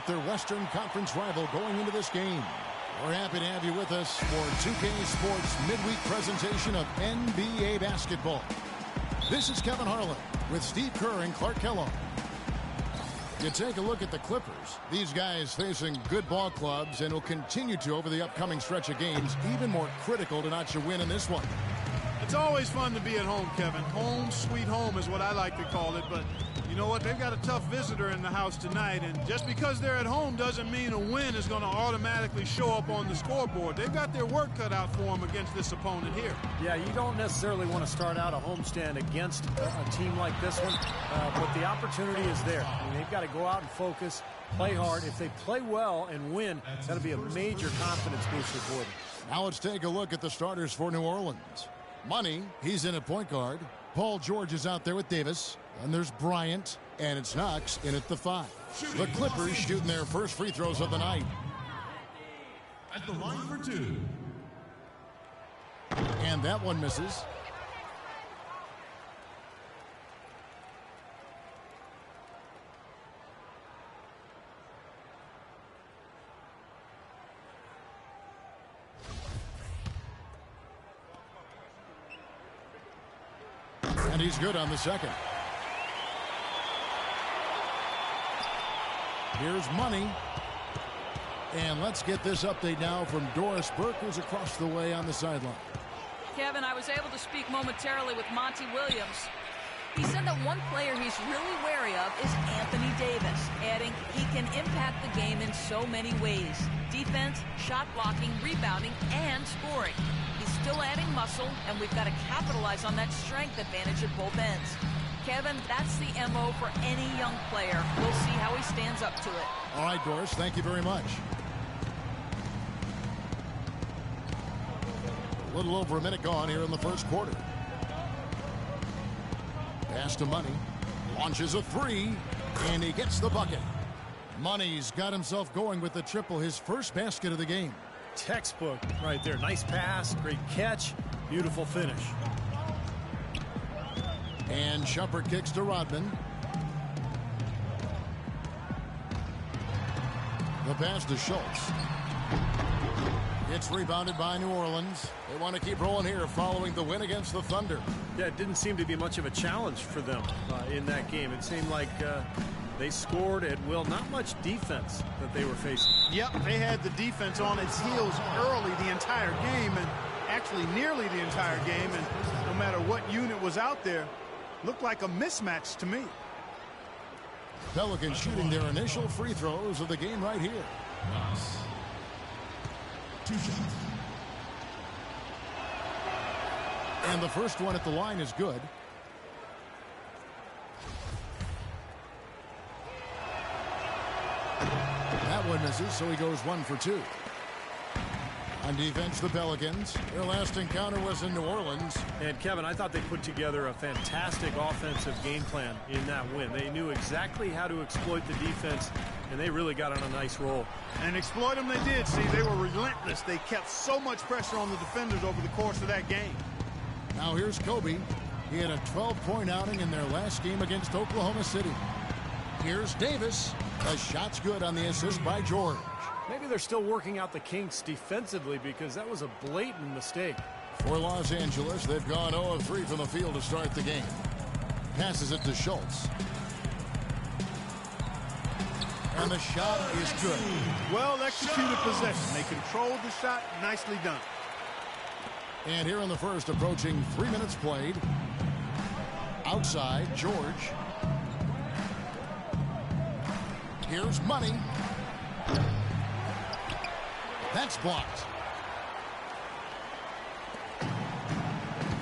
their Western Conference rival going into this game. We're happy to have you with us for 2K Sports midweek presentation of NBA basketball. This is Kevin Harlan with Steve Kerr and Clark Kellogg. You take a look at the Clippers. These guys facing good ball clubs and will continue to over the upcoming stretch of games. Even more critical to notch a win in this one. It's always fun to be at home, Kevin. Home sweet home is what I like to call it. But you know what? They've got a tough visitor in the house tonight. And just because they're at home doesn't mean a win is going to automatically show up on the scoreboard. They've got their work cut out for them against this opponent here. Yeah, you don't necessarily want to start out a homestand against a team like this one. But the opportunity is there. I mean, they've got to go out and focus, play hard. If they play well and win, that'll be a major confidence booster for them. Now let's take a look at the starters for New Orleans. Money, he's in at point guard. Paul George is out there with Davis. And there's Bryant, and it's Knox in at the 5. The Clippers shooting their first free throws of the night. At the line for 2. And that one misses. And he's good on the second. Here's Money. And let's get this update now from Doris Burke, who's across the way on the sideline. Kevin, I was able to speak momentarily with Monty Williams. He said that one player he's really wary of is Anthony Davis, adding he can impact the game in so many ways. Defense, shot blocking, rebounding, and scoring. He's still adding muscle, and we've got to capitalize on that strength advantage at both ends. Kevin, that's the MO for any young player. We'll see how he stands up to it. All right, Doris, thank you very much. A little over a minute gone here in the first quarter. Pass to Money. Launches a 3, and he gets the bucket. Money's got himself going with the triple, his first basket of the game. Textbook right there. Nice pass, great catch, beautiful finish. And Shumpert kicks to Rodman. The pass to Schultz. It's rebounded by New Orleans. They want to keep rolling here following the win against the Thunder. Yeah, it didn't seem to be much of a challenge for them in that game. It seemed like they scored at will. Not much defense that they were facing. Yep, they had the defense on its heels early the entire game, and actually nearly the entire game. And no matter what unit was out there, looked like a mismatch to me. Pelicans shooting their initial free throws of the game right here. Knox. 2 shots. And the first one at the line is good. That one misses, so he goes 1 for 2. On defense, the Pelicans. Their last encounter was in New Orleans. And Kevin, I thought they put together a fantastic offensive game plan in that win. They knew exactly how to exploit the defense, and they really got on a nice roll. And exploit them they did. See, they were relentless. They kept so much pressure on the defenders over the course of that game. Now here's Kobe. He had a 12-point outing in their last game against Oklahoma City. Here's Davis. A shot's good on the assist by George. Maybe they're still working out the kinks defensively because that was a blatant mistake. For Los Angeles, they've gone 0 of 3 from the field to start the game. Passes it to Schultz. And the shot is good. Well executed possession. They controlled the shot. Nicely done. And here in the first, approaching 3 minutes played. Outside, George. Here's Money. That's blocked.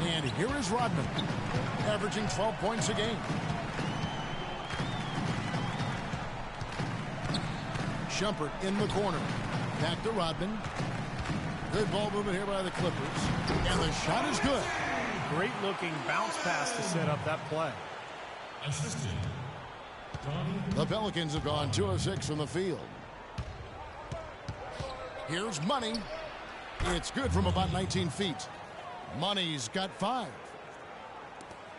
And here is Rodman, averaging 12 points a game. Shumpert in the corner. Back to Rodman. Good ball movement here by the Clippers. And the shot is good. Great looking bounce pass to set up that play. Assistant. The Pelicans have gone 2 of 6 from the field. Here's Money. It's good from about 19 feet. Money's got 5.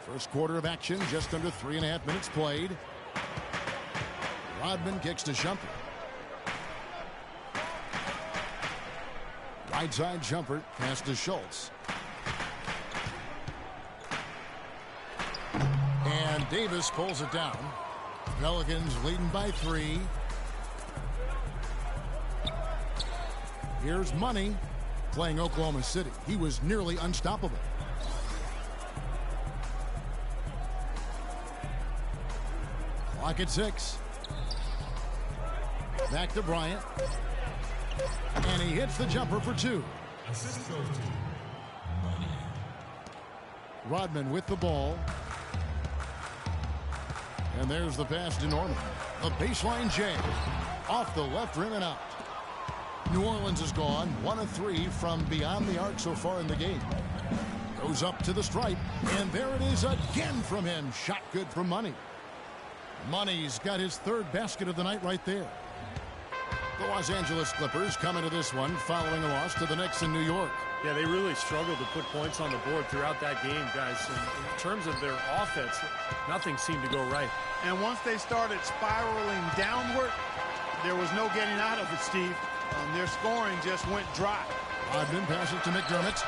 First quarter of action, just under 3.5 minutes played. Rodman kicks to Shumpert. Right side jumper, pass to Schultz. And Davis pulls it down. Pelicans leading by 3. Here's Money playing Oklahoma City. He was nearly unstoppable. Clock at 6. Back to Bryant. And he hits the jumper for 2. Assist goes to Money. Rodman with the ball. And there's the pass to Norman. The baseline J. Off the left rim and out. New Orleans is gone 1 of 3 from beyond the arc so far in the game. Goes up to the stripe. And there it is again from him. Shot good from Money. Money's got his 3rd basket of the night right there. The Los Angeles Clippers come into this one following a loss to the Knicks in New York. Yeah, they really struggled to put points on the board throughout that game, guys. In terms of their offense, nothing seemed to go right. And once they started spiraling downward, there was no getting out of it, Steve. Their scoring just went dry. Rodman passes to McDermott.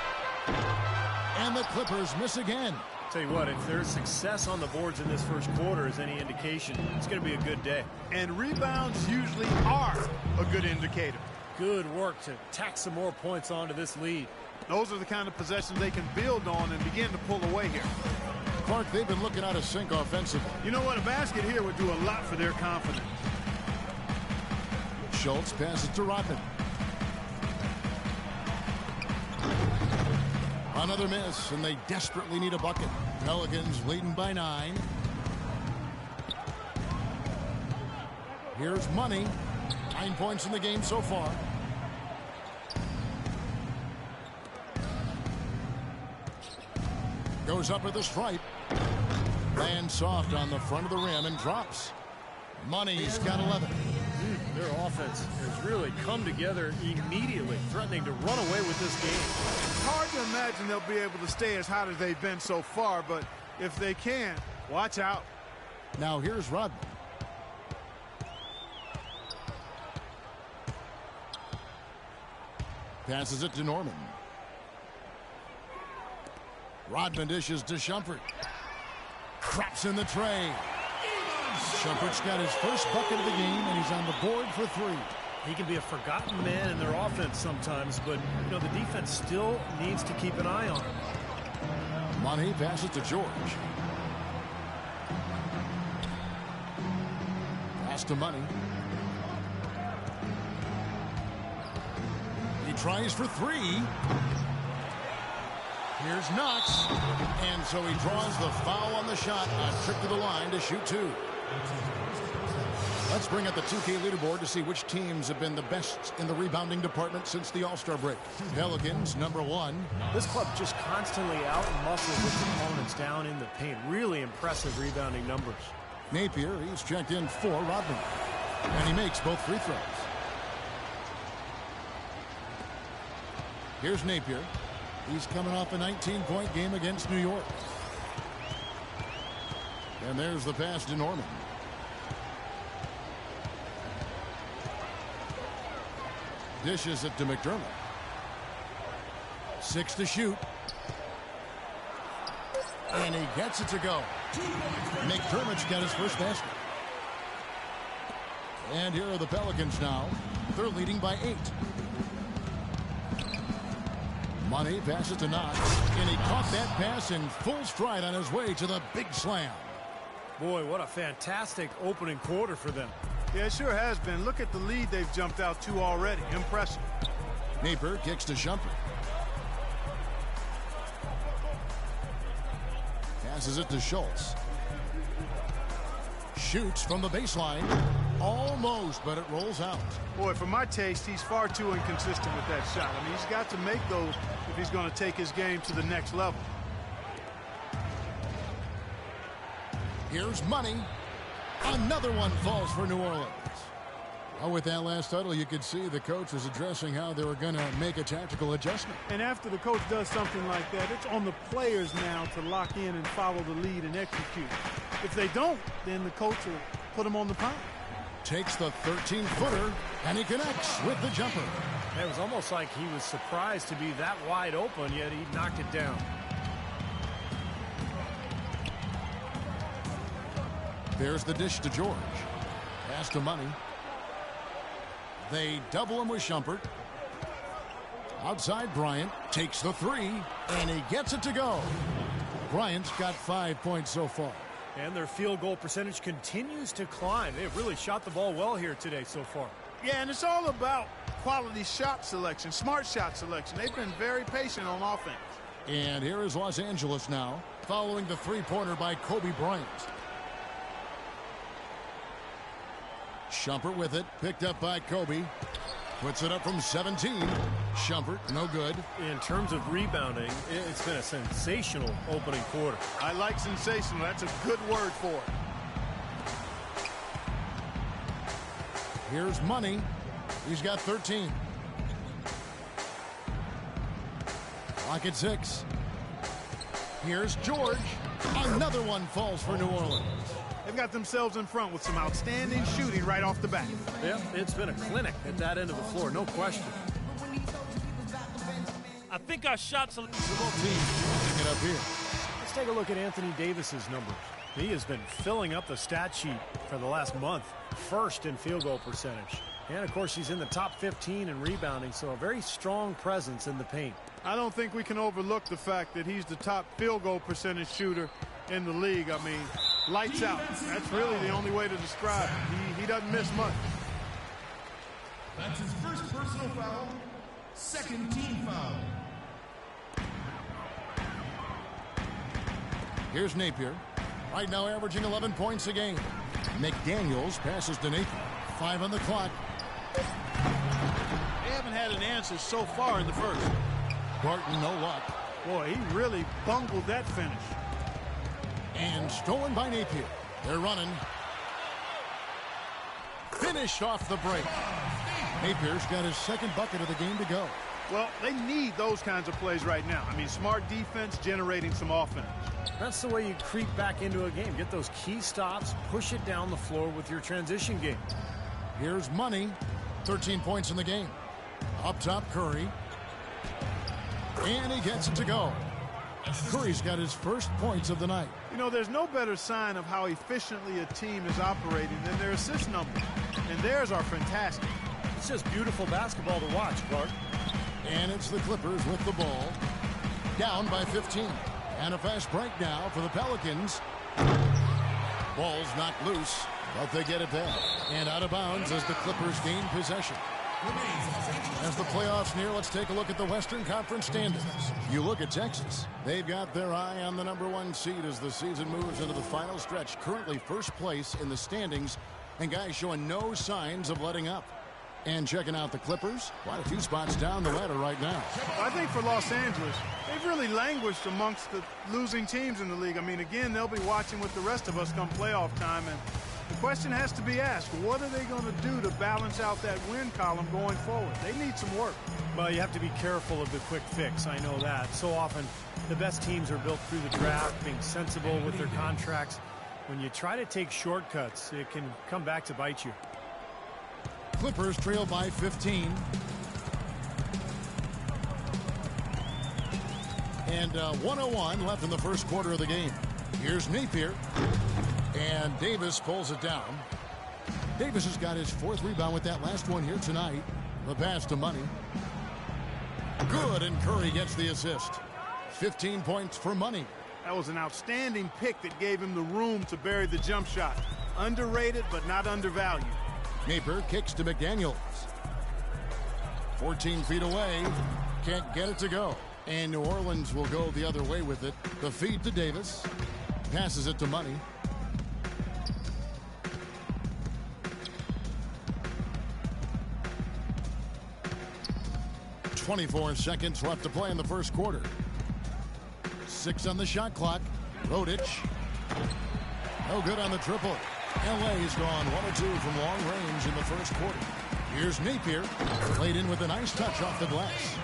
And the Clippers miss again. Tell you what, if there's success on the boards in this first quarter is any indication, it's going to be a good day. And rebounds usually are a good indicator. Good work to tack some more points onto this lead. Those are the kind of possessions they can build on and begin to pull away here. Clark, they've been looking out of sync offensively. You know what? A basket here would do a lot for their confidence. Schultz passes to Rodman. Another miss, and they desperately need a bucket. Pelicans leading by 9. Here's Money. 9 points in the game so far. Goes up at the stripe. Lands soft on the front of the rim and drops. Money's got 11. Their offense has really come together immediately, threatening to run away with this game. It's hard to imagine they'll be able to stay as hot as they've been so far, but if they can, watch out. Now here's Rodman. Passes it to Norman. Rodman dishes to Shumpert. Crops in the tray. Shumpert's got his first bucket of the game, and he's on the board for 3. He can be a forgotten man in their offense sometimes, but you know the defense still needs to keep an eye on him. Money passes to George. Pass to Money. He tries for 3. Here's Knox. And so he draws the foul on the shot. A trip to the line to shoot 2. Let's bring up the 2K leaderboard to see which teams have been the best in the rebounding department since the All-Star break. Pelicans, number 1. This club just constantly out-muscles its opponents down in the paint. Really impressive rebounding numbers. Napier, he's checked in for Rodman. And he makes both free throws. Here's Napier. He's coming off a 19-point game against New York. And there's the pass to Norman. Dishes it to McDermott. 6 to shoot. And he gets it to go. McDermott's got his first basket. And here are the Pelicans now. They're leading by 8. Money passes to Knox. And he caught that pass in full stride on his way to the big slam. Boy, what a fantastic opening quarter for them. Yeah, it sure has been. Look at the lead they've jumped out to already. Impressive. Napier kicks to Shumpert. Passes it to Schultz. Shoots from the baseline. Almost, but it rolls out. Boy, for my taste, he's far too inconsistent with that shot. I mean, he's got to make those if he's going to take his game to the next level. Here's Money. Another one falls for New Orleans. Well, with that last huddle, you could see the coach was addressing how they were going to make a tactical adjustment. And after the coach does something like that, it's on the players now to lock in and follow the lead and execute. If they don't, then the coach will put them on the pound. takes the 13-footer, and he connects with the jumper. It was almost like he was surprised to be that wide open, yet he knocked it down. There's the dish to George. Pass to Money. They double him with Shumpert. Outside, Bryant takes the three, and he gets it to go. Bryant's got 5 points so far. And their field goal percentage continues to climb. They've really shot the ball well here today so far. Yeah, and it's all about quality shot selection, smart shot selection. They've been very patient on offense. And here is Los Angeles now, following the three-pointer by Kobe Bryant. Shumpert with it, picked up by Kobe. Puts it up from 17. Shumpert, no good. In terms of rebounding, it's been a sensational opening quarter. I like sensational. That's a good word for it. Here's Money. He's got 13. Clock at 6. Here's George. Another one falls for New Orleans. They've got themselves in front with some outstanding shooting right off the bat. Yeah, it's been a clinic at that end of the floor, no question. I think our shots are... Basketball team picking it up here. Let's take a look at Anthony Davis's numbers. He has been filling up the stat sheet for the last month. First in field goal percentage. And, of course, he's in the top 15 in rebounding, so a very strong presence in the paint. I don't think we can overlook the fact that he's the top field goal percentage shooter in the league. I mean, lights out. That's really the only way to describe it. He doesn't miss much. That's his first personal foul, second team foul. Here's Napier. Right now averaging 11 points a game. McDaniels passes to Napier. 5 on the clock. They haven't had an answer so far in the first. Barton, no luck. Boy, he really bungled that finish. And stolen by Napier. They're running. Finished off the break. Napier's got his second bucket of the game to go. Well, they need those kinds of plays right now. I mean, smart defense generating some offense. That's the way you creep back into a game. Get those key stops, push it down the floor with your transition game. Here's Money. 13 points in the game. Up top, Curry. And he gets it to go. Curry's got his first points of the night. You know, there's no better sign of how efficiently a team is operating than their assist numbers. And theirs are fantastic. It's just beautiful basketball to watch, Clark. And it's the Clippers with the ball. Down by 15. And a fast break now for the Pelicans. Ball's not loose, but they get it back. And out of bounds as the Clippers gain possession. As the playoffs near, let's take a look at the Western Conference standings. You look at Texas. They've got their eye on the #1 seed as the season moves into the final stretch. Currently first place in the standings, and guys showing no signs of letting up. And checking out the Clippers, quite a few spots down the ladder right now. I think for Los Angeles, they've really languished amongst the losing teams in the league. I mean, again, they'll be watching with the rest of us come playoff time, and the question has to be asked, what are they going to do to balance out that win column going forward? They need some work. Well, you have to be careful of the quick fix. I know that. So often, the best teams are built through the draft, being sensible with their contracts. When you try to take shortcuts, it can come back to bite you. Clippers trail by 15. And 1:01 left in the first quarter of the game. Here's Napier. And Davis pulls it down. Davis has got his 4th rebound with that last one here tonight. The pass to Money. Good, and Curry gets the assist. 15 points for Money. That was an outstanding pick that gave him the room to bury the jump shot. Underrated, but not undervalued. Napier kicks to McDaniels. 14 feet away. Can't get it to go. And New Orleans will go the other way with it. The feed to Davis. Passes it to Money. .24 seconds left to play in the first quarter. 6 on the shot clock. Rodic. No good on the triple. LA's gone 1 or 2 from long range in the first quarter. Here's Napier. Played in with a nice touch off the glass.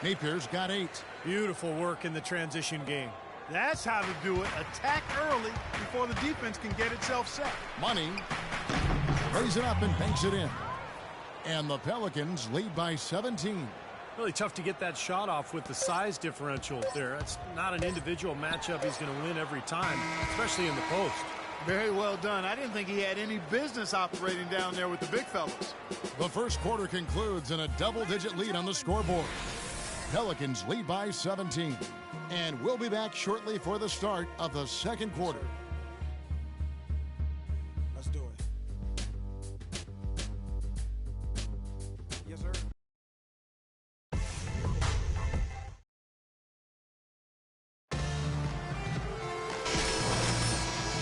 Napier's got 8. Beautiful work in the transition game. That's how to do it. Attack early before the defense can get itself set. Money. Lays it up and banks it in. And the Pelicans lead by 17. Really tough to get that shot off with the size differential there. It's not an individual matchup he's going to win every time, especially in the post. Very well done. I didn't think he had any business operating down there with the big fellas. The first quarter concludes in a double-digit lead on the scoreboard. Pelicans lead by 17. And we'll be back shortly for the start of the second quarter. Let's do it. Yes, sir.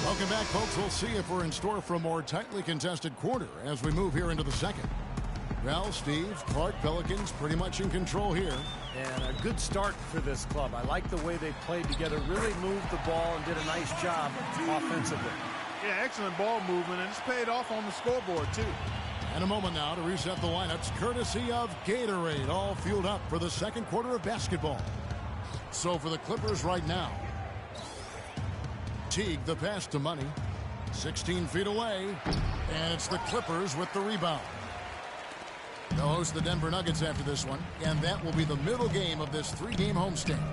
Welcome back, folks. We'll see if we're in store for a more tightly contested quarter as we move here into the second. Well, Steve, Clark, Pelicans pretty much in control here. And a good start for this club. I like the way they played together, really moved the ball and did a nice job offensively. Yeah, excellent ball movement, and it's paid off on the scoreboard, too. And a moment now to reset the lineups, courtesy of Gatorade, all fueled up for the second quarter of basketball. So for the Clippers right now, Teague, the pass to Money, 16 feet away, and it's the Clippers with the rebound. They'll host the Denver Nuggets after this one, and that will be the middle game of this three-game homestand.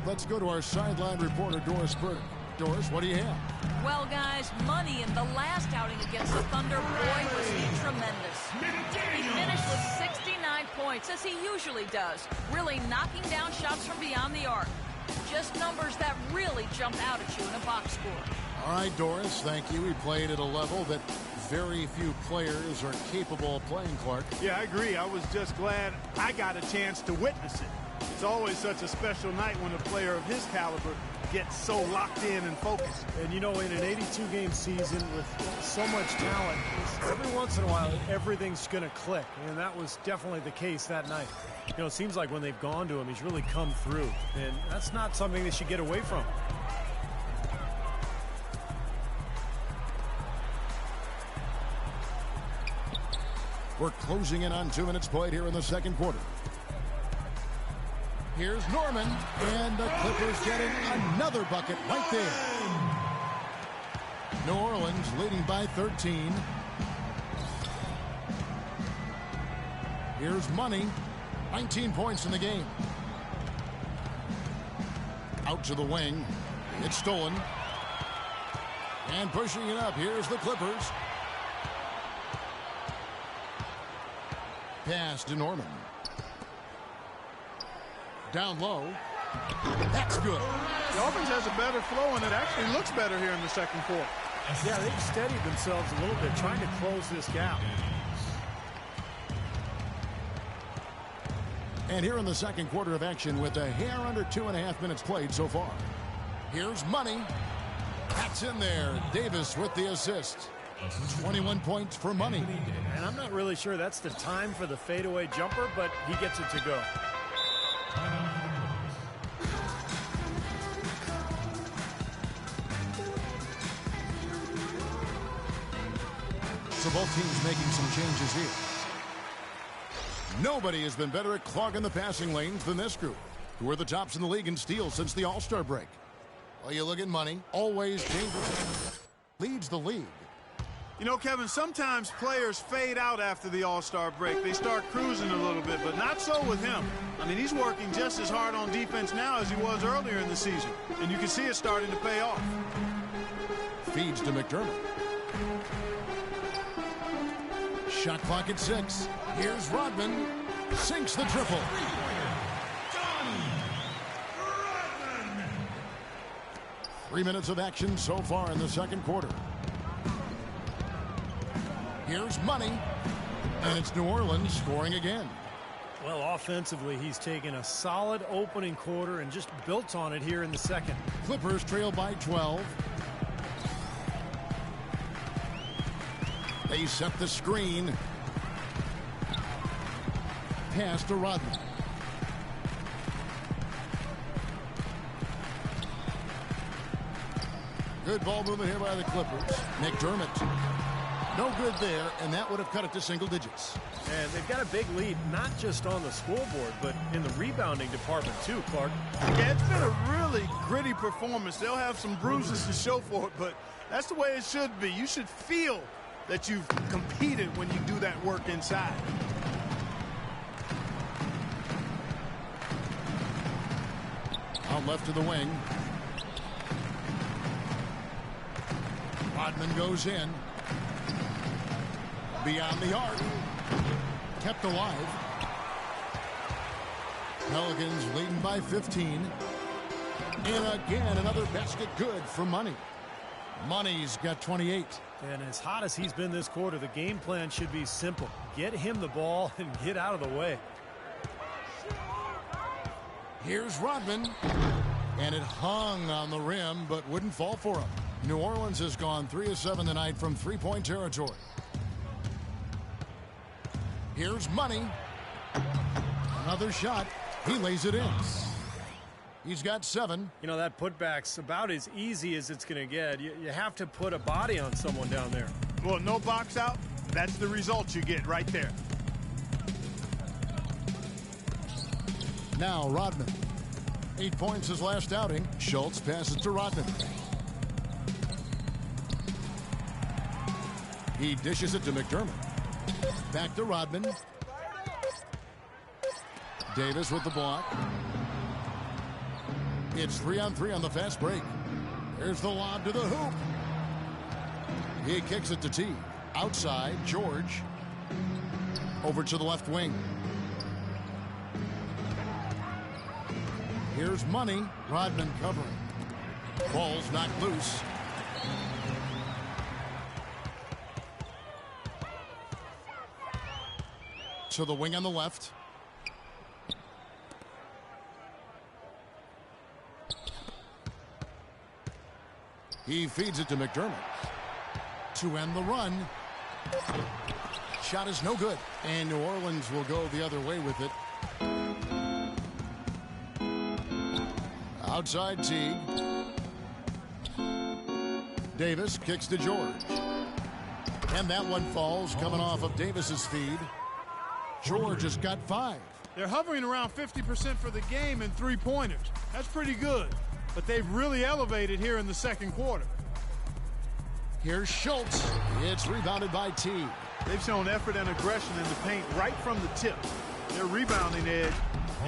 Let's go to our sideline reporter, Doris Burke. Doris, what do you have? Well, guys, Money in the last outing against the Thunder, boy, was he tremendous. He finished with 69 points, as he usually does, really knocking down shots from beyond the arc. Just numbers that really jump out at you in a box score. All right, Doris, thank you. We played at a level that very few players are capable of playing, Clark. Yeah, I agree. I was just glad I got a chance to witness it. It's always such a special night when a player of his caliber gets so locked in and focused. And, you know, in an 82-game season with so much talent, every once in a while, everything's going to click. And that was definitely the case that night. You know, it seems like when they've gone to him, he's really come through. And that's not something they should get away from. We're closing in on 2 minutes played here in the second quarter. Here's Norman, and the Clippers getting another bucket right there. New Orleans leading by 13. Here's Money, 19 points in the game. Out to the wing. It's stolen. And pushing it up, here's the Clippers. Pass to Norman. Down low. That's good. The offense has a better flow, and it actually looks better here in the second quarter. Yeah, they've steadied themselves a little bit, trying to close this gap. And here in the second quarter of action with a hair under 2.5 minutes played so far. Here's Money. That's in there. Davis with the assist. 21 points for Money. And I'm not really sure that's the time for the fadeaway jumper, but he gets it to go. So both teams making some changes here. Nobody has been better at clogging the passing lanes than this group, who are the tops in the league in steals since the All-Star break. Well, you look at Money, always dangerous, leads the league. You know, Kevin, sometimes players fade out after the All-Star break. They start cruising a little bit, but not so with him. I mean, he's working just as hard on defense now as he was earlier in the season, and you can see it starting to pay off. Feeds to McDermott. Shot clock at 6. Here's Rodman. Sinks the triple. 3 minutes of action so far in the second quarter. Here's Money. And it's New Orleans scoring again. Well, offensively, he's taken a solid opening quarter and just built on it here in the second. Clippers trail by 12. They set the screen. Pass to Rodman. Good ball movement here by the Clippers. McDermott. No good there, and that would have cut it to single digits. And they've got a big lead, not just on the scoreboard, but in the rebounding department too, Clark. Yeah, it's been a really gritty performance. They'll have some bruises to show for it, but that's the way it should be. You should feel that you've competed when you do that work inside. Out left to the wing. Rodman goes in. Beyond the arc. Kept alive. Pelicans leading by 15. And again, another basket good for Money. Money's got 28. And as hot as he's been this quarter, the game plan should be simple. Get him the ball and get out of the way. Here's Rodman. And it hung on the rim, but wouldn't fall for him. New Orleans has gone 3 of 7 tonight from three-point territory. Here's Money. Another shot. He lays it in. He's got 7. You know, that putback's about as easy as it's going to get. You have to put a body on someone down there. Well, no box out. That's the result you get right there. Now Rodman. 8 points his last outing. Schultz passes to Rodman. He dishes it to McDermott. Back to Rodman. Davis with the block. It's 3-on-3 on the fast break. There's the lob to the hoop. He kicks it to T. Outside, George. Over to the left wing. Here's Money. Rodman covering. Ball's knocked loose. To the wing on the left. He feeds it to McDermott. To end the run. Shot is no good. And New Orleans will go the other way with it. Outside Teague. Davis kicks to George. And that one falls coming off of Davis's feed. George has got 5. They're hovering around 50% for the game in three-pointers. That's pretty good. But they've really elevated here in the second quarter. Here's Schultz. It's rebounded by Teague. They've shown effort and aggression in the paint right from the tip. Their rebounding edge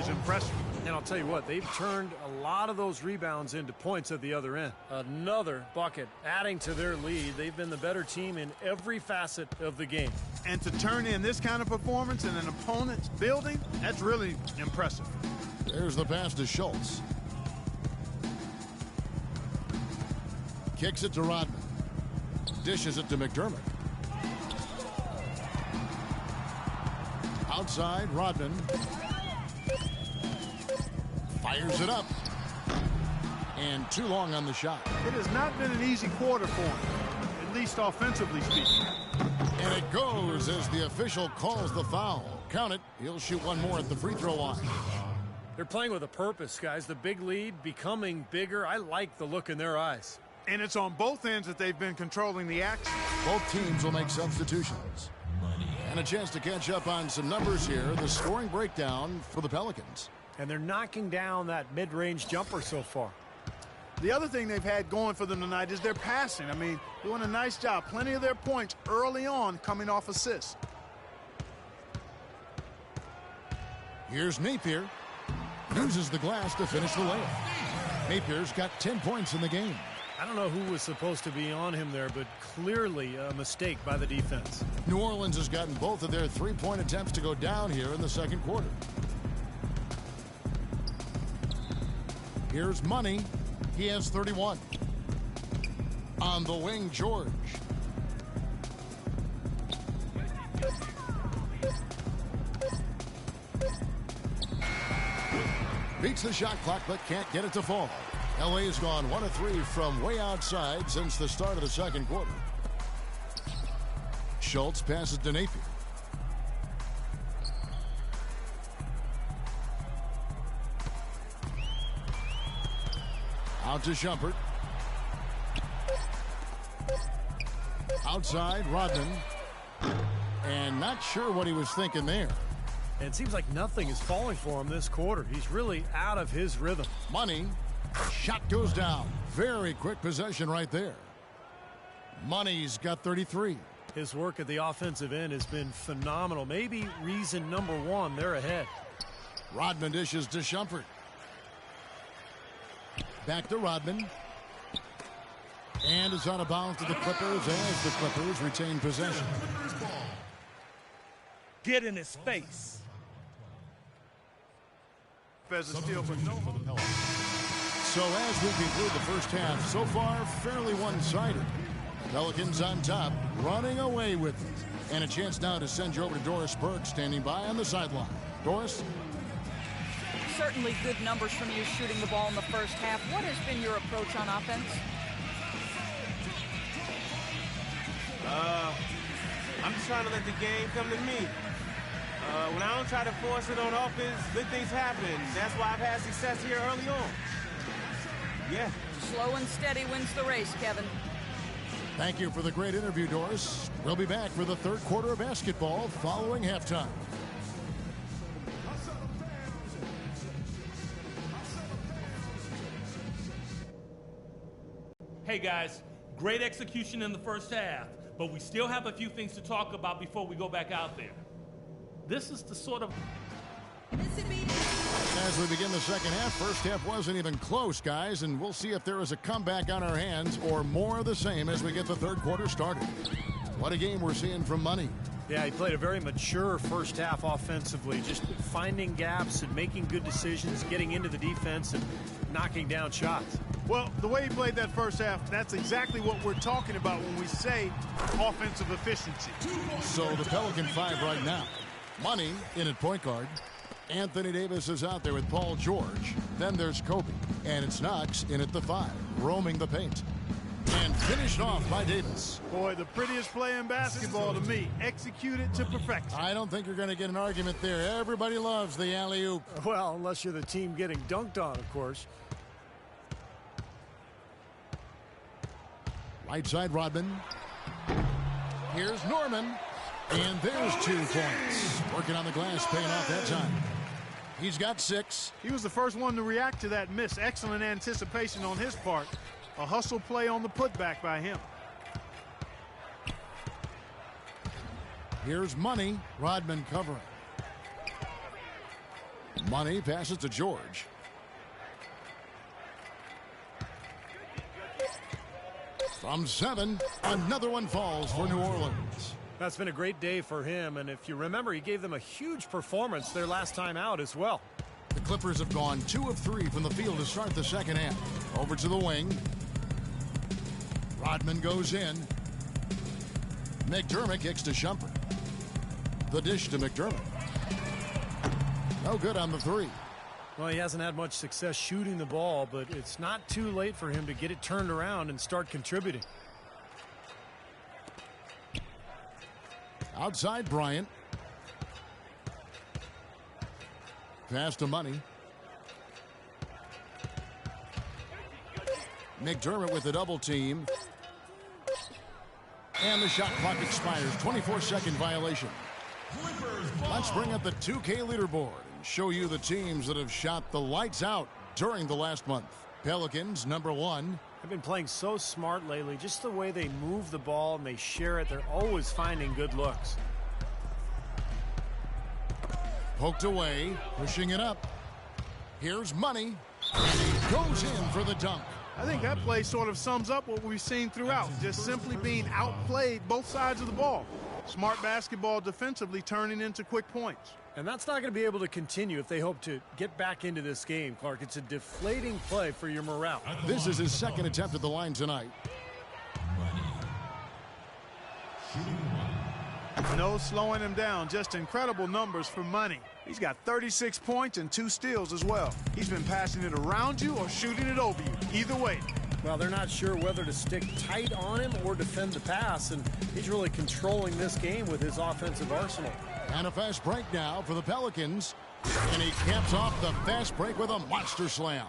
is impressive. And I'll tell you what, they've turned a lot of those rebounds into points at the other end. Another bucket adding to their lead. They've been the better team in every facet of the game. And to turn in this kind of performance in an opponent's building, that's really impressive. There's the pass to Schultz. Kicks it to Rodman. Dishes it to McDermott. Outside, Rodman. Fires it up. And too long on the shot. It has not been an easy quarter for him, at least offensively speaking. And it goes as the official calls the foul. Count it. He'll shoot one more at the free throw line. They're playing with a purpose, guys. The big lead becoming bigger. I like the look in their eyes. And it's on both ends that they've been controlling the action. Both teams will make substitutions. And a chance to catch up on some numbers here. The scoring breakdown for the Pelicans. And they're knocking down that mid-range jumper so far. The other thing they've had going for them tonight is their passing. I mean, doing a nice job. Plenty of their points early on coming off assists. Here's Napier. Uses the glass to finish the layup. Napier's got 10 points in the game. I don't know who was supposed to be on him there, but clearly a mistake by the defense. New Orleans has gotten both of their three-point attempts to go down here in the second quarter. Here's Money. He has 31. On the wing, George. Beats the shot clock, but can't get it to fall. LA has gone 1 of 3 from way outside since the start of the second quarter. Schultz passes to Napier. Out to Shumpert. Outside, Rodman. And not sure what he was thinking there. And it seems like nothing is falling for him this quarter. He's really out of his rhythm. Money. Shot goes down. Very quick possession right there. Money's got 33. His work at the offensive end has been phenomenal. Maybe reason number one they're ahead. Rodman dishes to Shumpert. Back to Rodman. And it's out of bounds to the Clippers as the Clippers retain possession. Get in his face. As a steal for the Pelicans. So as we conclude the first half, so far fairly one-sided. Pelicans on top, running away with it. And a chance now to send you over to Doris Burke, standing by on the sideline. Doris? Certainly good numbers from you shooting the ball in the first half. What has been your approach on offense? I'm just trying to let the game come to me. When I don't try to force it on offense, good things happen. That's why I've had success here early on. Yeah. Slow and steady wins the race, Kevin. Thank you for the great interview, Doris. We'll be back for the third quarter of basketball following halftime. Hey guys, great execution in the first half, but we still have a few things to talk about before we go back out there. This is the sort of... As we begin the second half, first half wasn't even close, guys, and we'll see if there is a comeback on our hands or more of the same as we get the third quarter started. What a game we're seeing from Money. Yeah, he played a very mature first half offensively, just finding gaps and making good decisions, getting into the defense and knocking down shots. Well, the way he played that first half, that's exactly what we're talking about when we say offensive efficiency. So the Pelican 5 right now. Money in at point guard. Anthony Davis is out there with Paul George. Then there's Kobe. And it's Knox in at the 5, roaming the paint. And finished off by Davis. Boy, the prettiest play in basketball to me. Executed to perfection. I don't think you're going to get an argument there. Everybody loves the alley-oop. Well, unless you're the team getting dunked on, of course. Right side, Rodman. Here's Norman. And there's 2 points. Working on the glass, paying off that time. He's got 6. He was the first one to react to that miss. Excellent anticipation on his part. A hustle play on the putback by him. Here's Money. Rodman covering. Money passes to George. From 7, another one falls for New Orleans. That's been a great day for him, and if you remember, he gave them a huge performance their last time out as well. The Clippers have gone 2 of 3 from the field to start the second half. Over to the wing. Rodman goes in. McDermott kicks to Shumpert. The dish to McDermott. No good on the 3. Well, he hasn't had much success shooting the ball, but it's not too late for him to get it turned around and start contributing. Outside Bryant. Pass to Money. McDermott with the double team. And the shot clock expires. 24-second violation. Let's bring up the 2K leaderboard and show you the teams that have shot the lights out during the last month. Pelicans, number 1. They've been playing so smart lately, just the way they move the ball and they share it. They're always finding good looks. Poked away, pushing it up. Here's Money, and he goes in for the dunk. I think that play sort of sums up what we've seen throughout. Just simply being outplayed both sides of the ball. Smart basketball defensively turning into quick points. And that's not going to be able to continue if they hope to get back into this game, Clark. It's a deflating play for your morale. This is his second attempt at the line tonight. No slowing him down. Just incredible numbers for Money. He's got 36 points and 2 steals as well. He's been passing it around you or shooting it over you. Either way. Well, they're not sure whether to stick tight on him or defend the pass, and he's really controlling this game with his offensive arsenal. And a fast break now for the Pelicans. And he caps off the fast break with a monster slam.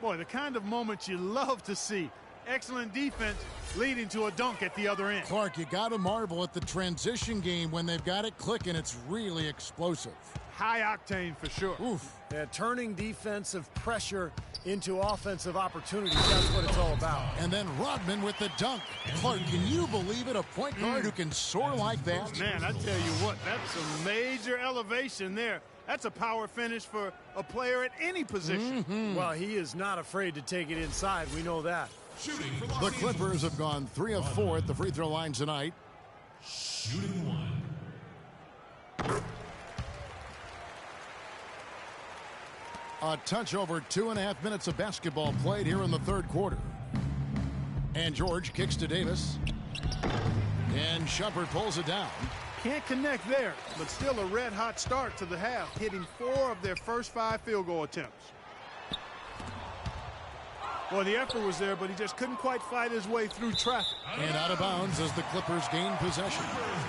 Boy, the kind of moments you love to see. Excellent defense leading to a dunk at the other end. Clark, you got to marvel at the transition game when they've got it clicking. It's really explosive. High octane for sure. Oof. Yeah, turning defensive pressure into offensive opportunities. That's what it's all about. And then Rodman with the dunk. Clark, can you believe it? A point guard who can soar like that? Man, I tell you what, that's a major elevation there. That's a power finish for a player at any position. Well, he is not afraid to take it inside. We know that. Shooting for Los The Angeles. Clippers have gone 3 of 4 at the free throw line tonight. Shooting one. A touch over 2.5 minutes of basketball played here in the third quarter. And George kicks to Davis. And Shumpert pulls it down. Can't connect there, but still a red-hot start to the half, hitting 4 of their first 5 field goal attempts. Well, the effort was there, but he just couldn't quite fight his way through traffic. And out of bounds as the Clippers gain possession.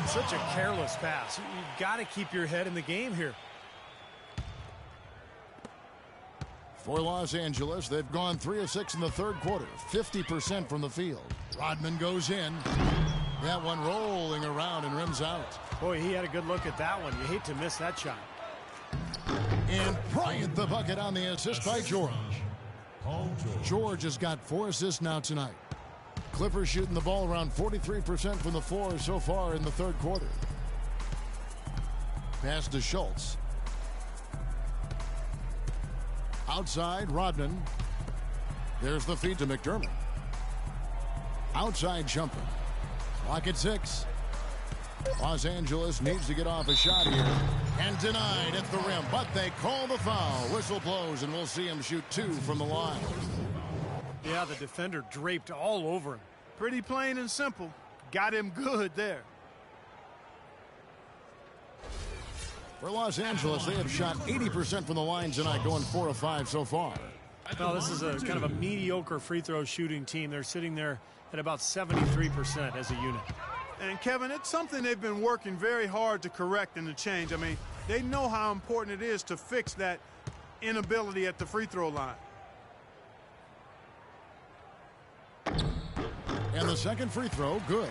Such a careless pass. You've got to keep your head in the game here. For Los Angeles, they've gone 3 of 6 in the third quarter, 50% from the field. Rodman goes in. That one rolling around and rims out. Boy, he had a good look at that one. You hate to miss that shot. And Bryant the bucket on the assist by George. George has got 4 assists now tonight. Clippers shooting the ball around 43% from the floor so far in the third quarter. Pass to Schultz. Outside, Rodman. There's the feed to McDermott. Outside, Shumpert. Clock at 6. Los Angeles needs to get off a shot here. And denied at the rim, but they call the foul. Whistle blows, and we'll see him shoot 2 from the line. Yeah, the defender draped all over him. Pretty plain and simple. Got him good there. For Los Angeles, they have shot 80% from the line tonight, going 4 of 5 so far. Well, this is a kind of a mediocre free throw shooting team. They're sitting there at about 73% as a unit. And, Kevin, it's something they've been working very hard to correct and to change. I mean, they know how important it is to fix that inability at the free throw line. And the second free throw, good.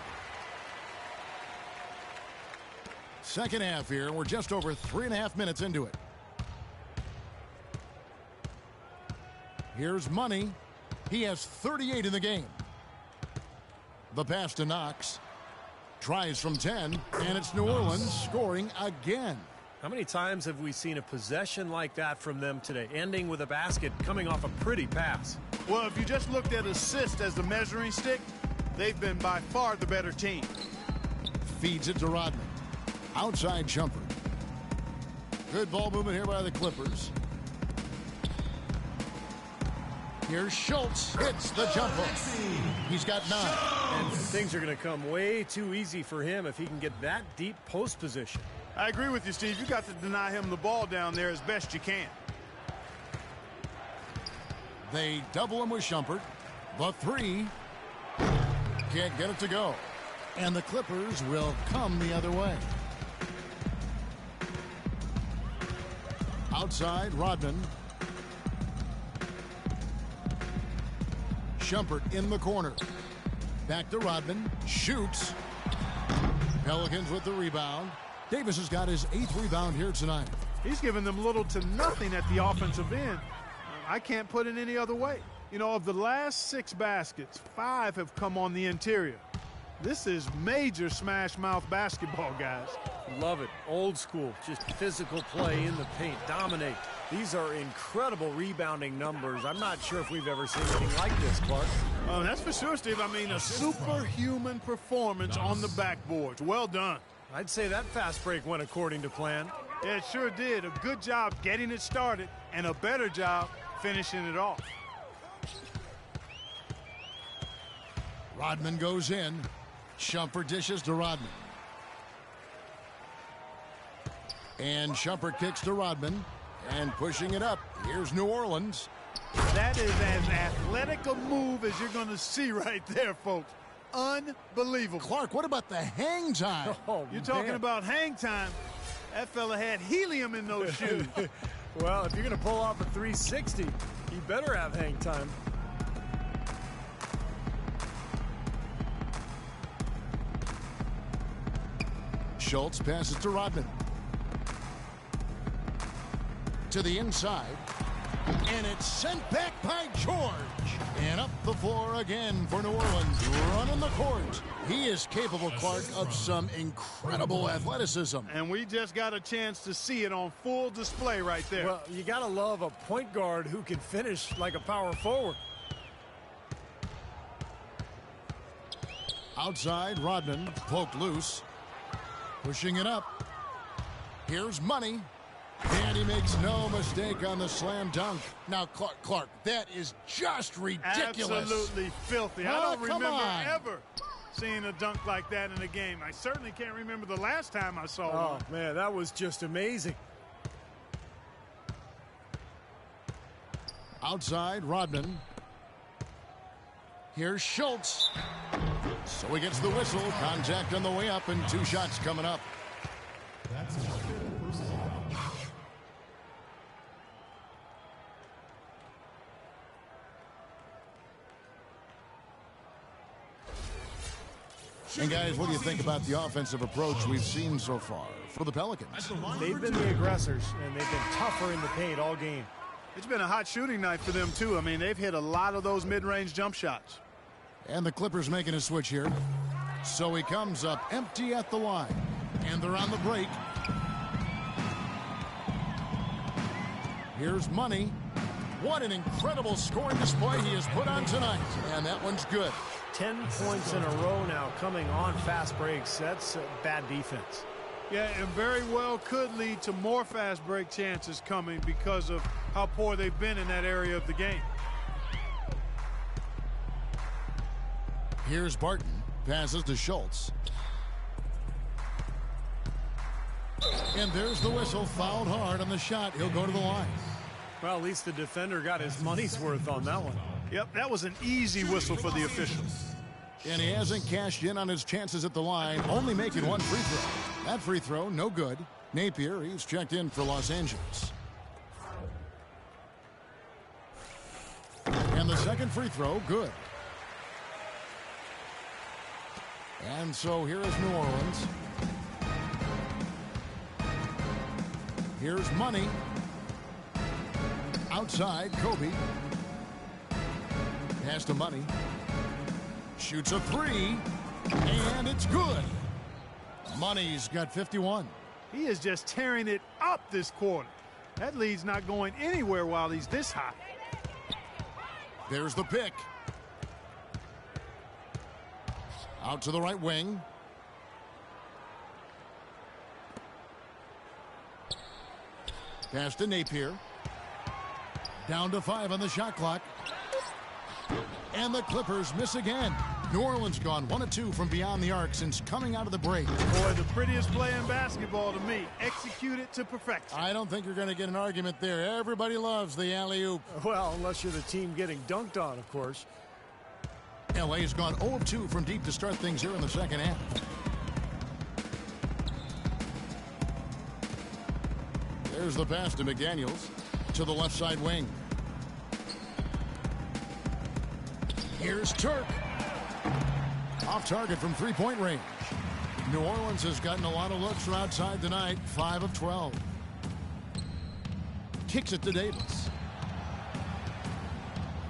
Second half here, we're just over 3.5 minutes into it. Here's Money. He has 38 in the game. The pass to Knox. Tries from 10, and it's New Orleans scoring again. How many times have we seen a possession like that from them today, ending with a basket coming off a pretty pass? Well, if you just looked at assist as the measuring stick, they've been by far the better team. Feeds it to Rodman. Outside Shumpert. Good ball movement here by the Clippers. Here's Schultz. Hits the jumper. He's got 9. And things are going to come way too easy for him if he can get that deep post position. I agree with you, Steve. You got to deny him the ball down there as best you can. They double him with Shumpert. The 3. Can't get it to go. And the Clippers will come the other way. Outside, Rodman. Shumpert in the corner. Back to Rodman. Shoots. Pelicans with the rebound. Davis has got his 8th rebound here tonight. He's given them little to nothing at the offensive end. I can't put it any other way. You know, of the last 6 baskets, 5 have come on the interior. This is major smash mouth basketball, guys. Love it. Old school. Just physical play in the paint. Dominate. These are incredible rebounding numbers. I'm not sure if we've ever seen anything like this, Clark. That's for sure, Steve. I mean, a superhuman performance on the backboards. Well done. I'd say that fast break went according to plan. Yeah, it sure did. A good job getting it started and a better job finishing it off. Rodman goes in. Shumpert dishes to Rodman. And Shumpert kicks to Rodman. And pushing it up. Here's New Orleans. That is as athletic a move as you're going to see right there, folks. Unbelievable. Clark, what about the hang time? Oh, You're talking about hang time. That fella had helium in those shoes. Well, if you're going to pull off a 360, you better have hang time. Schultz, passes to Rodman. To the inside. And it's sent back by George. And up the floor again for New Orleans, running the court. He is capable, Clark, of some incredible athleticism. And we just got a chance to see it on full display right there. Well, you got to love a point guard who can finish like a power forward. Outside, Rodman, poked loose. Pushing it up. Here's Money. And he makes no mistake on the slam dunk. Now, Clark, that is just ridiculous. Absolutely filthy. I don't come remember on. ever seeing a dunk like that in a game. I certainly can't remember the last time I saw one. Oh, man, that was just amazing. Outside, Rodman. Here's Schultz. So he gets the whistle. Contact on the way up, and 2 shots coming up. That's his 5th personal foul. And guys, what do you think about the offensive approach we've seen so far for the Pelicans? They've been the aggressors, and they've been tougher in the paint all game. It's been a hot shooting night for them, too. I mean, they've hit a lot of those mid-range jump shots. And the Clippers making a switch here. So he comes up empty at the line. And they're on the break. Here's Money. What an incredible scoring display he has put on tonight. And that one's good. 10 points in a row now coming on fast breaks. That's bad defense. Yeah, and very well could lead to more fast break chances coming because of how poor they've been in that area of the game. Here's Barton. Passes to Schultz. And there's the whistle. Fouled hard on the shot. He'll go to the line. Well, at least the defender got his money's worth on that one. Yep, that was an easy whistle for the officials. And he hasn't cashed in on his chances at the line, only making 1 free throw. That free throw, no good. Napier, he's checked in for Los Angeles. And the second free throw, good. And so here is New Orleans. Here's Money. Outside, Kobe. Pass to Money. Shoots a 3. And it's good. Money's got 51. He is just tearing it up this quarter. That lead's not going anywhere while he's this hot. There's the pick. Out to the right wing. Pass to Napier. Down to 5 on the shot clock. And the Clippers miss again. New Orleans gone 1 of 2 from beyond the arc since coming out of the break. Boy, the prettiest play in basketball to me. Executed to perfection. I don't think you're going to get an argument there. Everybody loves the alley-oop. Well, unless you're the team getting dunked on, of course. LA's gone 0 of 2 from deep to start things here in the second half. There's the pass to McDaniels to the left side wing. Here's Turk. Off target from 3-point range. New Orleans has gotten a lot of looks from outside tonight. 5 of 12. Kicks it to Davis.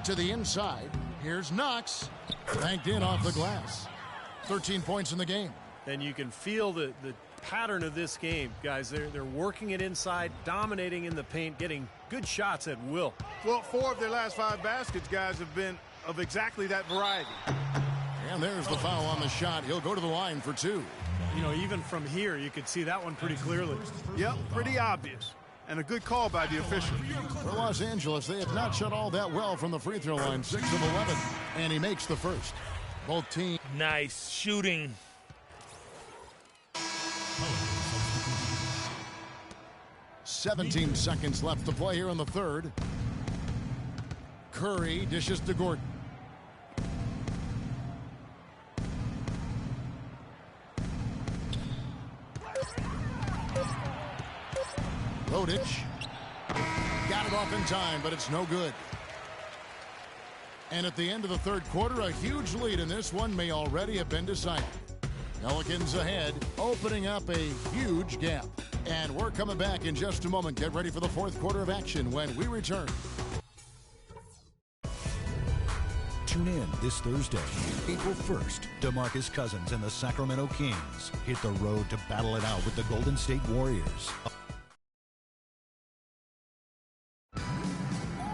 To the inside. Here's Knox. Banked in off the glass. 13 points in the game. And you can feel the pattern of this game, guys. They're working it inside, dominating in the paint, getting good shots at will. Well, 4 of their last 5 baskets, guys, have been of exactly that variety. And there's the foul on the shot. He'll go to the line for 2. You know, even from here, you could see that one pretty clearly. Yep, pretty obvious. And a good call by the official. For Los Angeles, they have not shot all that well from the free throw line. 6 of 11. And he makes the first. Both teams. Nice shooting. 17 seconds left to play here in the third. Curry dishes to Gordon. Rodich got it off in time, but it's no good. And at the end of the third quarter, a huge lead in this one may already have been decided. Pelicans ahead, opening up a huge gap. And we're coming back in just a moment. Get ready for the fourth quarter of action when we return. Tune in this Thursday, April 1st. DeMarcus Cousins and the Sacramento Kings hit the road to battle it out with the Golden State Warriors.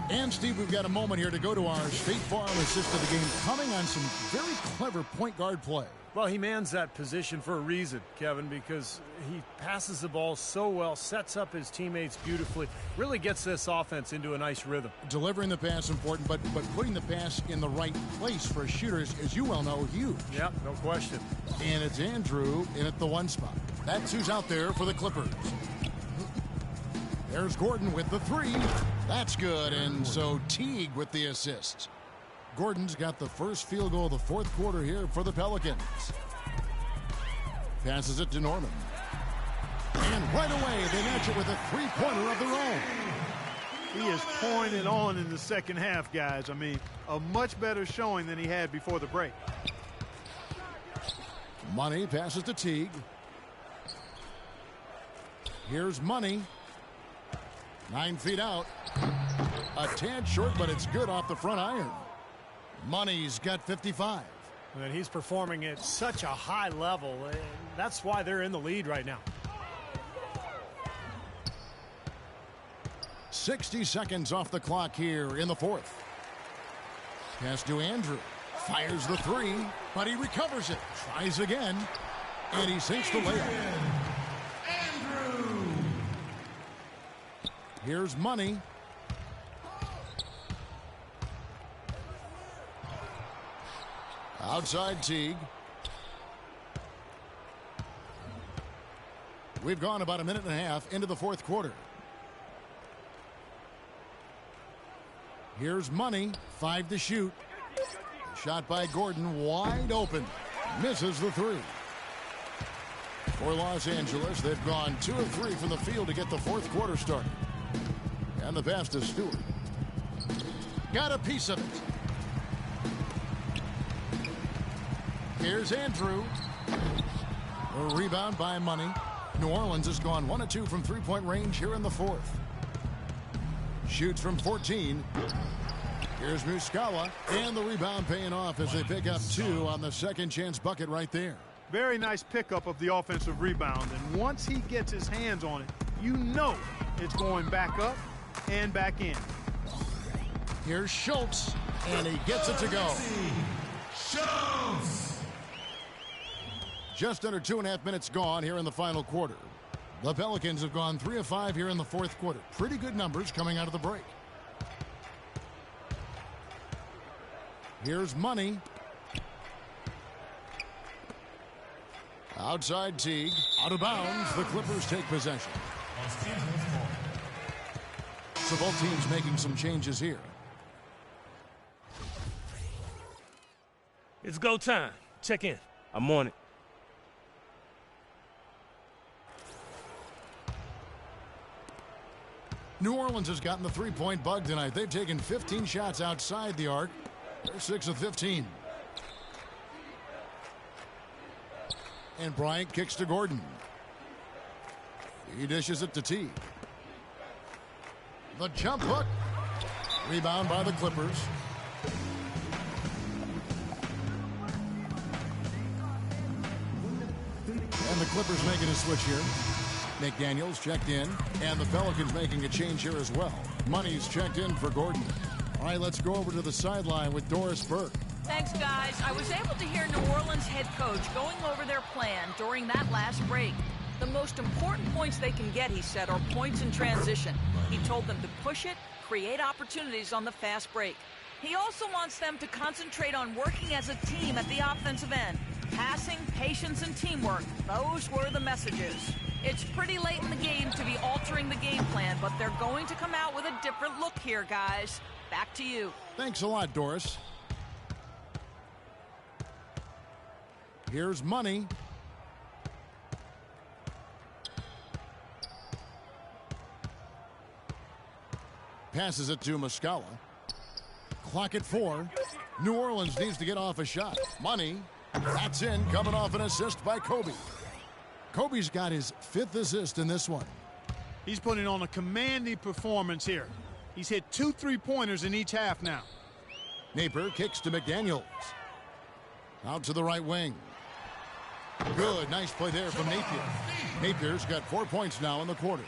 And, Steve, we've got a moment here to go to our State Farm assist of the game, coming on some very clever point guard play. Well, he mans that position for a reason, Kevin, because he passes the ball so well, sets up his teammates beautifully, really gets this offense into a nice rhythm. Delivering the pass important, but putting the pass in the right place for shooters, as you well know, huge. Yep, no question. And it's Andrew in at the one spot. That's who's out there for the Clippers. There's Gordon with the three. That's good, and so Teague with the assist. Gordon's got the first field goal of the fourth quarter here for the Pelicans. Passes it to Norman. And right away, they match it with a three-pointer of their own. He is pouring it on in the second half, guys. I mean, a much better showing than he had before the break. Money passes to Teague. Here's Money. 9 feet out. A tad short, but it's good off the front iron. Money's got 55. And he's performing at such a high level. That's why they're in the lead right now. 60 seconds off the clock here in the fourth. Pass to Andrew. Fires the three, but he recovers it. Tries again, and he sinks the layup. Andrew. Here's Money. Outside Teague. We've gone about a minute and a half into the fourth quarter. Here's Money. 5 to shoot. Shot by Gordon, wide open. Misses the three. For Los Angeles, they've gone 2 of 3 from the field to get the fourth quarter started. And the pass to Stewart. Got a piece of it. Here's Andrew. A rebound by Money. New Orleans has gone 1 of 2 from three-point range here in the fourth. Shoots from 14. Here's Muscala, and the rebound paying off as they pick up 2 on the second chance bucket right there. Very nice pickup of the offensive rebound, and once he gets his hands on it, you know it's going back up and back in. Here's Schultz, and he gets it to go. Schultz. Just under 2.5 minutes gone here in the final quarter. The Pelicans have gone 3 of 5 here in the fourth quarter. Pretty good numbers coming out of the break. Here's Money. Outside Teague. Out of bounds. The Clippers take possession. So both teams making some changes here. It's go time. Check in. I'm on it. New Orleans has gotten the three-point bug tonight. They've taken 15 shots outside the arc. They're 6 of 15. And Bryant kicks to Gordon. He dishes it to Teague. The jump hook. Rebound by the Clippers. And the Clippers making a switch here. McDaniels checked in, and the Pelicans making a change here as well. Money's checked in for Gordon. All right, let's go over to the sideline with Doris Burke. Thanks, guys. I was able to hear New Orleans head coach going over their plan during that last break. The most important points they can get, he said, are points in transition. He told them to push it, create opportunities on the fast break. He also wants them to concentrate on working as a team at the offensive end. Passing, patience, and teamwork. Those were the messages. It's pretty late in the game to be altering the game plan, but they're going to come out with a different look here, guys. Back to you. Thanks a lot, Doris. Here's Money. Passes it to Muscala. Clock at 4. New Orleans needs to get off a shot. Money That's in, coming off an assist by Kobe. Kobe's got his 5th assist in this one. He's putting on a commanding performance here. He's hit 2 3-pointers in each half now. Napier kicks to McDaniels. Out to the right wing. Good, nice play there from Napier. Napier's got 4 points now in the quarter.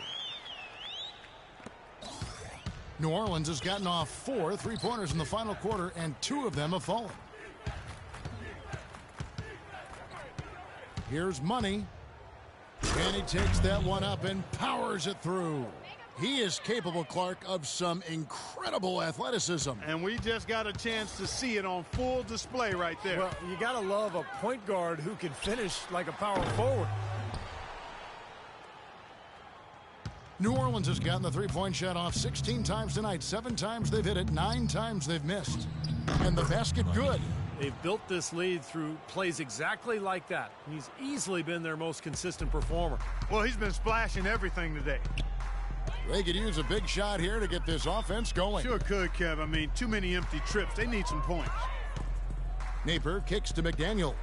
New Orleans has gotten off 4 3-pointers in the final quarter, and 2 of them have fallen. Here's Money. And he takes that one up and powers it through. He is capable, Clark, of some incredible athleticism. And we just got a chance to see it on full display right there. Well, you got to love a point guard who can finish like a power forward. New Orleans has gotten the 3-point shot off 16 times tonight. 7 times they've hit it, 9 times they've missed. And the basket good. They've built this lead through plays exactly like that. He's easily been their most consistent performer. Well, he's been splashing everything today. They could use a big shot here to get this offense going. Sure could, Kev. I mean, too many empty trips. They need some points. Napier kicks to McDaniels.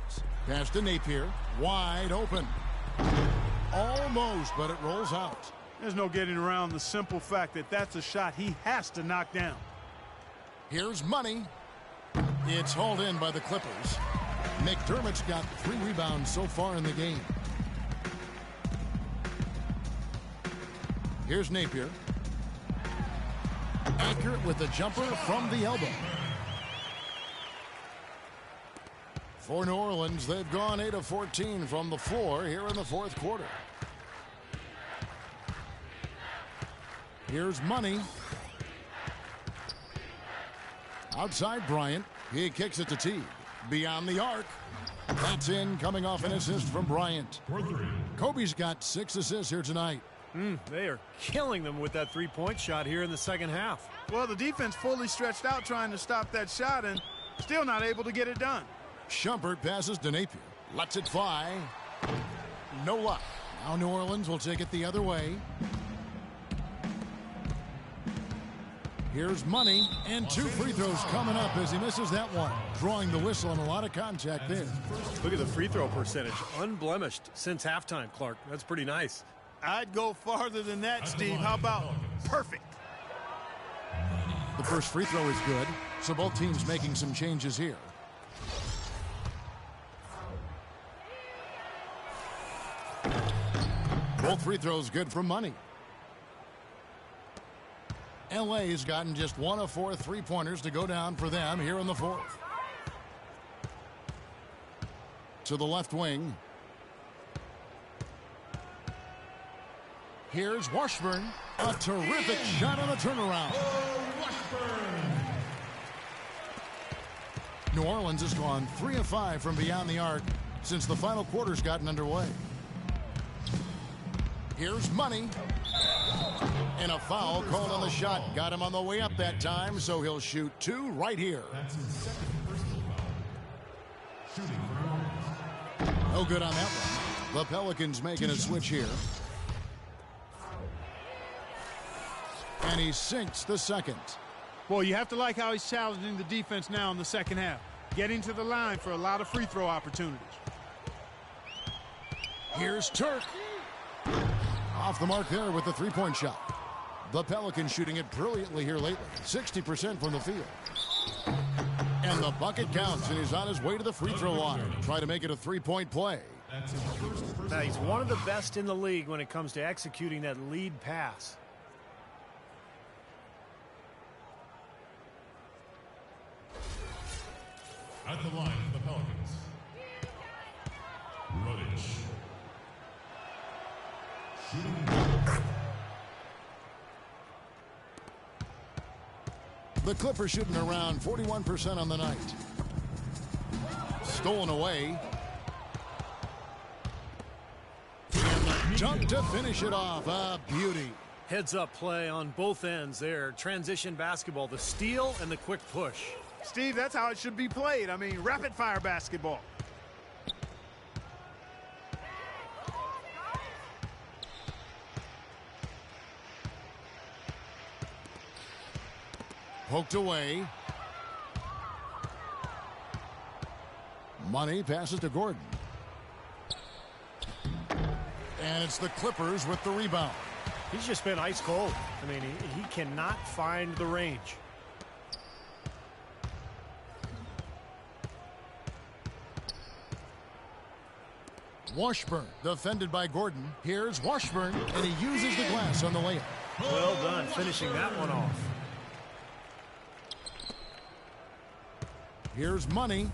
Pass to Napier. Wide open. Almost, but it rolls out. There's no getting around the simple fact that that's a shot he has to knock down. Here's Money. It's hauled in by the Clippers. McDermott's got 3 rebounds so far in the game. Here's Napier. Accurate with the jumper from the elbow. For New Orleans, they've gone 8 of 14 from the floor here in the 4th quarter. Here's Money. Outside Bryant. He kicks it to T. Beyond the arc. That's in, coming off an assist from Bryant. Kobe's got 6 assists here tonight. They are killing them with that 3-point shot here in the second half. Well, the defense fully stretched out trying to stop that shot and still not able to get it done. Shumpert passes to Napier. Lets it fly. No luck. Now New Orleans will take it the other way. Here's Money, and 2 free throws coming up as he misses that one. Drawing the whistle and a lot of contact there. Look at the free throw percentage. Unblemished since halftime, Clark. That's pretty nice. I'd go farther than that, Steve. How about perfect? The first free throw is good, so both teams making some changes here. Both free throws good from Money. LA's gotten just 1 of 4 3-pointers to go down for them here in the 4th. To the left wing. Here's Washburn. A terrific shot on the turnaround. New Orleans has gone 3 of 5 from beyond the arc since the final quarter's gotten underway. Here's Money. And a foul called on the shot. Got him on the way up that time, so he'll shoot 2 right here. No good on that one. The Pelicans making a switch here. And he sinks the second. Boy, you have to like how he's challenging the defense now in the second half. Getting to the line for a lot of free throw opportunities. Here's Turk. Off the mark there with the 3-point shot. The Pelicans shooting it brilliantly here lately. 60% from the field. And the bucket counts, and he's on his way to the free throw line. Try to make it a 3-point play. Now, he's one of the best in the league when it comes to executing that lead pass. At the line for the Pelicans, Rudich. The Clippers shooting around 41% on the night. Stolen away. And the dunk to finish it off. A beauty. Heads-up play on both ends there. Transition basketball, the steal and the quick push. Steve, that's how it should be played. I mean, rapid-fire basketball. Poked away. Money passes to Gordon. And it's the Clippers with the rebound. He's just been ice cold. I mean, he cannot find the range. Washburn defended by Gordon. Here's Washburn, and he uses the glass on the layup. Well done, finishing that one off. Here's Money.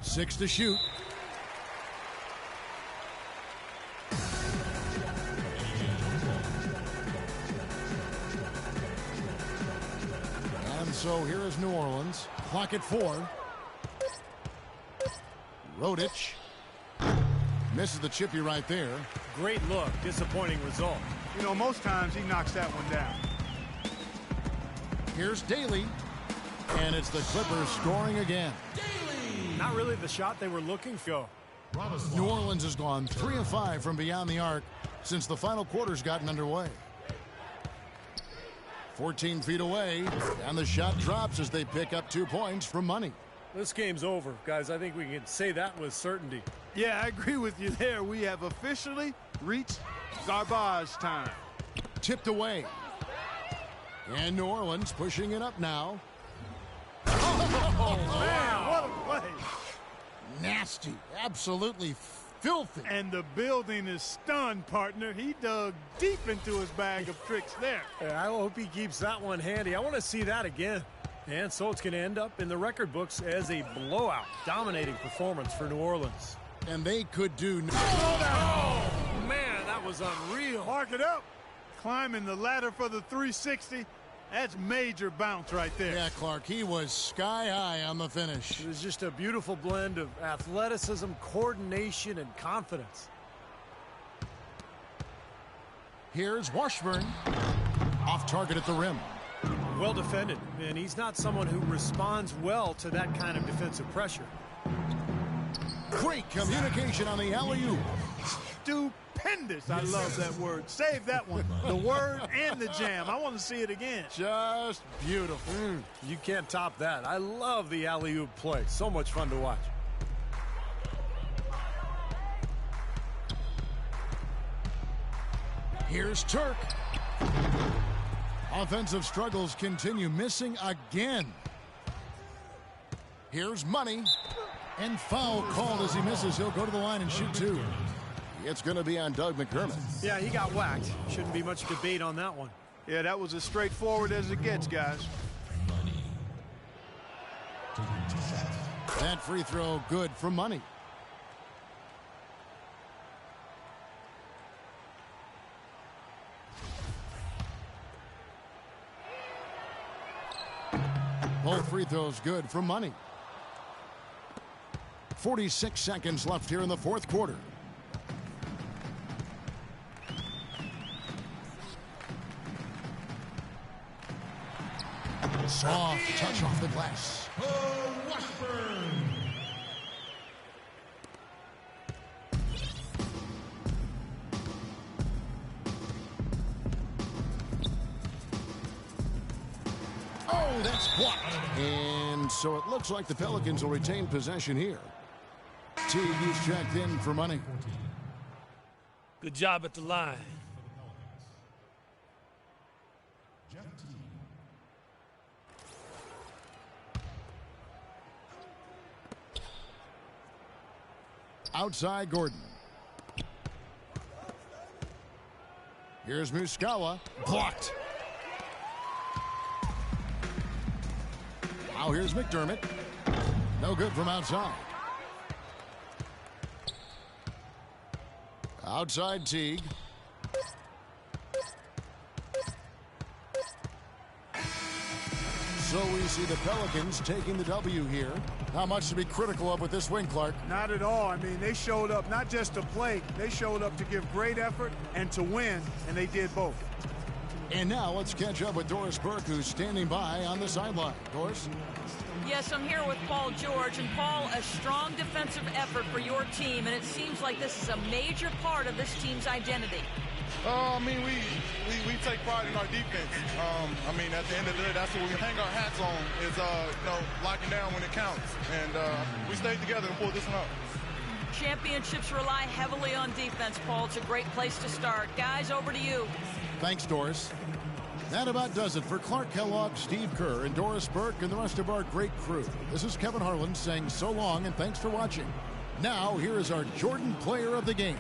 Six to shoot. And so here is New Orleans. Clock at 4. Rodich misses the chippy right there. Great look, disappointing result. You know, most times he knocks that one down. Here's Daly, and it's the Clippers scoring again. Not really the shot they were looking for. New Orleans has gone 3 of 5 from beyond the arc since the final quarter's gotten underway. 14 feet away, and the shot drops as they pick up 2 points from Money. This game's over, guys. I think we can say that with certainty. Yeah, I agree with you there. We have officially reached garbage time. Tipped away. And New Orleans pushing it up now. Oh, man, what a play. Nasty. Absolutely filthy. And the building is stunned, partner. He dug deep into his bag of tricks there. I hope he keeps that one handy. I want to see that again. And so it's going to end up in the record books as a blowout, dominating performance for New Orleans. And they could do no. Oh, man, that was unreal. Mark it up. Climbing the ladder for the 360. That's major bounce right there. Yeah, Clark, he was sky high on the finish. It was just a beautiful blend of athleticism, coordination, and confidence. Here's Washburn. Off target at the rim. Well defended, and he's not someone who responds well to that kind of defensive pressure. Great communication on the alley-oop. Stupendous. I love that word. Save that one. The word and the jam. I want to see it again. Just beautiful. You can't top that. I love the alley-oop play. So much fun to watch. Here's Turk. Offensive struggles continue, missing again. Here's Money. And foul called as he misses. He'll go to the line and shoot 2. It's going to be on Doug McDermott. Yeah, he got whacked. Shouldn't be much debate on that one. Yeah, that was as straightforward as it gets, guys. That free throw good for Money. Both free throws good for Money. 46 seconds left here in the fourth quarter. Soft touch off the glass. Washburn. Oh, that's blocked. And so it looks like the Pelicans will retain possession here. Teague is checked in for Money. Good job at the line. Outside Gordon. Here's Muskawa. Blocked. Now here's McDermott. No good from outside. Outside Teague. So we see the Pelicans taking the W here. Not much to be critical of with this win, Clark. Not at all. I mean, they showed up not just to play. They showed up to give great effort and to win, and they did both. And now let's catch up with Doris Burke, who's standing by on the sideline. Doris? Yes, I'm here with Paul George. And Paul, a strong defensive effort for your team, and it seems like this is a major part of this team's identity. I mean, we take pride in our defense. I mean, at the end of the day, that's what we hang our hats on is, locking down when it counts. And we stayed together and pulled this one out. Championships rely heavily on defense, Paul. It's a great place to start. Guys, over to you. Thanks, Doris. That about does it for Clark Kellogg, Steve Kerr, and Doris Burke, and the rest of our great crew. This is Kevin Harlan saying so long and thanks for watching. Now, here is our Jordan Player of the Game.